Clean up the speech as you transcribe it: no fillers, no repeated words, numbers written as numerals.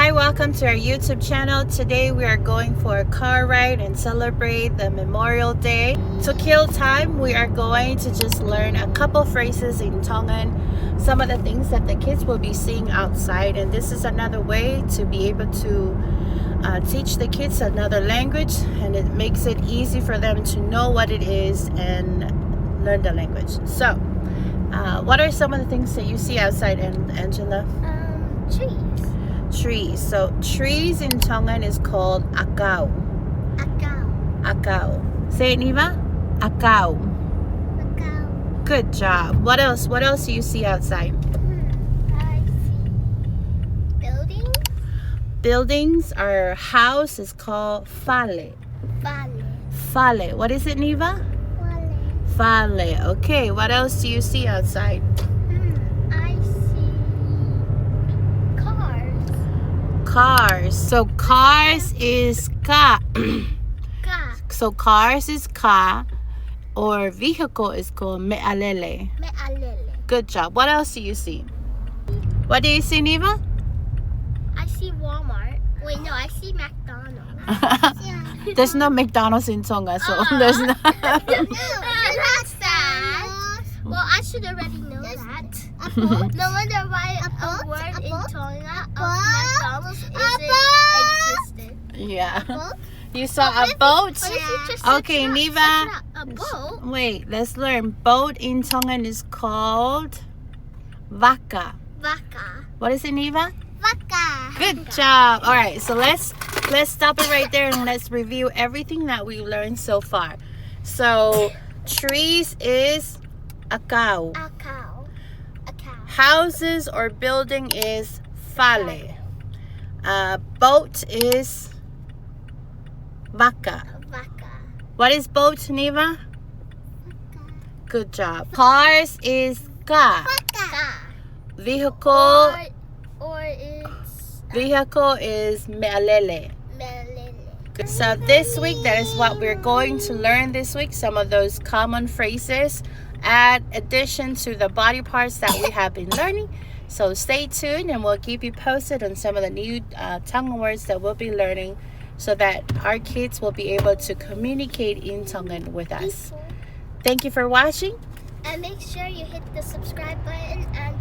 Hi, welcome to our YouTube channel. Today we are going for a car ride and celebrate the Memorial Day. To kill time, we are going to just learn a couple phrases in Tongan, some of the things that the kids will be seeing outside, and this is another way to be able to teach the kids another language, and it makes it easy for them to know what it is and learn the language. So, what are some of the things that you see outside, Angela? Trees. So trees in Tongan is called akau. Akau. Say it, Neva. Akau. Good job. What else? What else do you see outside? I see buildings. Buildings. Our house is called fale. Fale. What is it, Neva? Fale. Okay. What else do you see outside? I see Cars. So cars is ka. So cars is ka, or vehicle is called me'alele. Good job. What else do you see? What do you see, Neva? I see Walmart. Wait, no, I see McDonald's. There's no McDonald's in Tonga, so there's no. That's sad. Well, I should already know that. No wonder why a word in Tonga of McDonald's isn't existed. Yeah. You saw a boat? Okay, Neva. A boat? Wait, let's learn. Boat in Tongan is called vaka. What is it, Neva? Vaka. Good job. All right, so let's stop it right there and let's review everything that we've learned so far. So, trees is akau. Houses or building is fale. Boat is vaka. What is boat, Neva? Good job. Cars is ka. Vehicle is me'alele. So this week, that is what we're going to learn this week. Some of those common phrases, add addition to the body parts that we have been learning. So stay tuned and we'll keep you posted on some of the new Tongan words that we'll be learning so that our kids will be able to communicate in Tongan with us. Thank you for watching. And make sure you hit the subscribe button and